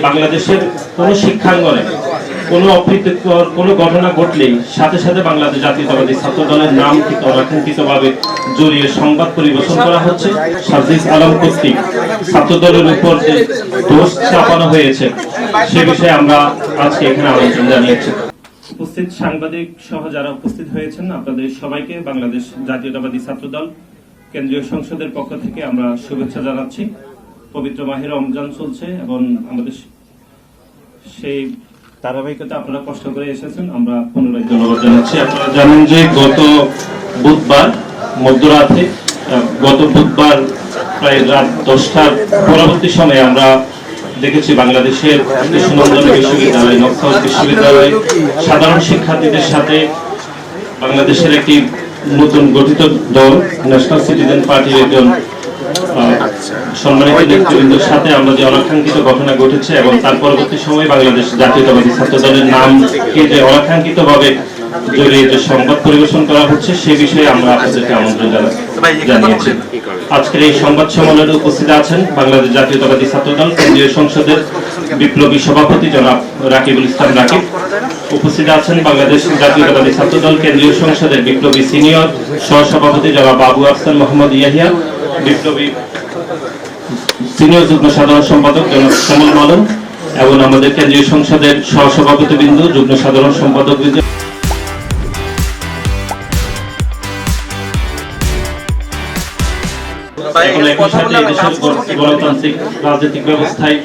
বাংলাদেশের কোনো শিক্ষাঙ্গনে কোনো অপ্রীতিকর কোনো ঘটনা ঘটলেই সাথে সাথে বাংলাদেশ জাতীয়তাবাদী ছাত্র দলের নাম অনাকাঙ্ক্ষিতভাবে জড়িয়ে সংবাদ পরিবেশন করা হচ্ছে। সাজিস আলম কর্তৃক ছাত্র দলের উপর যে দোষ চাপানো হয়েছে সে বিষয়ে আমরা আজকে এখানে আলোচনা জানিয়েছি। উপস্থিত সাংবাদিক সহ যারা উপস্থিত হয়েছেন আপনাদের সবাইকে বাংলাদেশ জাতীয়তাবাদী ছাত্র দল কেন্দ্রীয় সংসদের পক্ষ থেকে আমরা শুভেচ্ছা জানাচ্ছি। পবিত্র মাহে রমজান চলছে এবং আমাদের সেই ধারাবাহিকতা আপনারা কষ্ট করে এসেছেন, আমরা পুনরায় ধন্যবাদ জানাচ্ছি। আপনারা জানেন যে গত বুধবার মধ্যরাতে প্রায় রাত 10টার পরবর্তী সময়ে আমরা দেখেছি বাংলাদেশের সুনন্দন বিশ্ববিদ্যালয় নকশা বিশ্ববিদ্যালয় সাধারণ শিক্ষার্থীদের সাথে বাংলাদেশের একটি নতুন গঠিত দল ন্যাশনাল সিটিজেন পার্টির একজন সম্মানিত নেতৃবৃন্দের সাথে আমরা যে অনাকাঙ্ক্ষিত ঘটনা ঘটেছে এবং তার পরবর্তী সময়ে বাংলাদেশ জাতীয়তাবাদী ছাত্র দলের নামকে যে অনাকাঙ্ক্ষিতভাবে জড়িয়ে যে সংবাদ পরিবেশন করা হচ্ছে সে বিষয়ে আমরা আপনাদেরকে আমন্ত্রণ জানিয়েছি। আজকের এই সংবাদ সম্মেলনে উপস্থিত আছেন বাংলাদেশ জাতীয়তাবাদী ছাত্র দল কেন্দ্রীয় সংসদের বিপ্লবী সভাপতি জনাব রাকিবুল ইসলাম রাকিব, উপস্থিত আছেন বাংলাদেশ জাতীয়তাবাদী ছাত্র দল কেন্দ্রীয় সংসদের বিপ্লবী সিনিয়র সহসভাপতি জনাব আবু আফসান মোহাম্মদ ইয়াহিয়া, বিপ্লবী সিনিয়র যুগ্ম সাধারণ সম্পাদক জনাব শ্যামল মালন এবং আমাদের কেন্দ্রীয় সংসদের সহসভাপতি বিন্দু যুগ্ম সাধারণ সম্পাদক বিন্দু। গণতান্ত্রিক রাজনৈতিক ব্যবস্থায়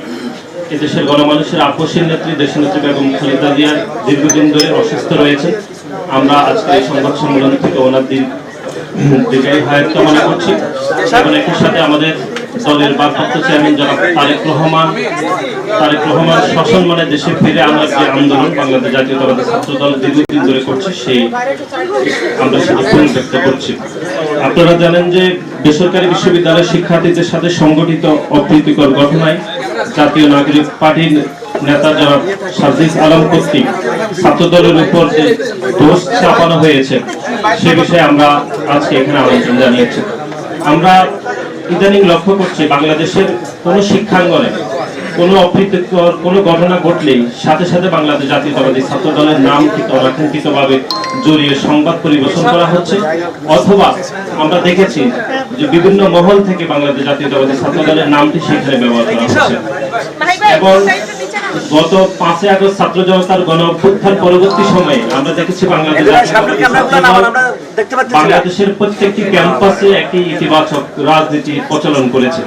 এদেশের গণমানুষের আপসীর নেত্রী দেশনেত্রী বেগম খালেদা জিয়া দীর্ঘদিন ধরে অসুস্থ রয়েছে। আমরা আজকে এই সংবাদ সম্মেলন থেকে ওনার দীর্ঘায়ু হায়াত কামনা করছি এবং একই সাথে আমাদের দলের ভারপ্রাপ্ত চেয়ারম্যান জনাব তারেক রহমান সসম্মানে দেশে ফিরে আমরা যে আন্দোলন বাংলাদেশ জাতীয়তাবাদী ছাত্র দল দীর্ঘদিন ধরে করছে সেই আমরা সেটি পুনর্ব্যক্ত করছি। আপনারা জানেন যে বেসরকারি বিশ্ববিদ্যালয়ের শিক্ষার্থীদের সাথে সংগঠিত অপ্রীতিকর ঘটনায় জাতীয় নাগরিক পার্টির নেতা জনাব সাজিস আলম কর্তৃক ছাত্র দলের উপর যে দোষ চাপানো হয়েছে সে বিষয়ে আমরা আজকে এখানে আলোচনা জানিয়েছি। আমরা ইদানিং লক্ষ্য করছি বাংলাদেশের কোনো শিক্ষাঙ্গনে কোনো অপ্রীতিকর কোনো ঘটনা ঘটলেই সাথে সাথে বাংলাদেশ জাতীয়তাবাদী ছাত্র দলের নাম অনাকাঙ্ক্ষিতভাবে জড়িয়ে সংবাদ পরিবেশন করা হচ্ছে, অথবা আমরা দেখেছি যে বিভিন্ন মহল থেকে বাংলাদেশ জাতীয়তাবাদী ছাত্র দলের নামটি সেখানে ব্যবহার করা হচ্ছে। এবং গত 5 আগস্ট ছাত্র জনতার গণ অভ্যুত্থান পরবর্তী সময়ে আমরা দেখেছি বাংলাদেশের প্রত্যেকটি ক্যাম্পাসে একটি ইতিবাচক রাজনীতি প্রচলন করেছে,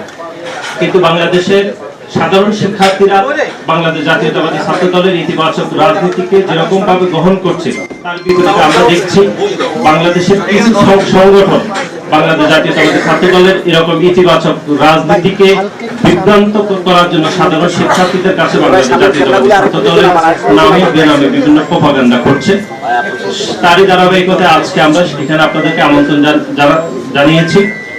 কিন্তু বাংলাদেশের সাধারণ শিক্ষার্থীরা বাংলাদেশ জাতীয়তাবাদী ছাত্র দলের ইতিবাচক রাজনীতিকে যেরকম ভাবে গ্রহণ করছে তার বিপরীতে আমরা দেখছি বাংলাদেশের কিছু সংগঠন বাংলাদেশ জাতীয়তাবাদী ছাত্র দলের এরকম ইতিবাচক রাজনীতিকে বিভ্রান্ত করার জন্য সাধারণ শিক্ষার্থীদের কাছে বাংলাদেশ জাতীয়তাবাদী ছাত্র দলের নামে বেনামে বিভিন্ন প্রোপাগান্ডা করছে। তারই ধারাবাহিকতায় আজকে আমরা এখানে আপনাদেরকে আমন্ত্রণ জানিয়েছি।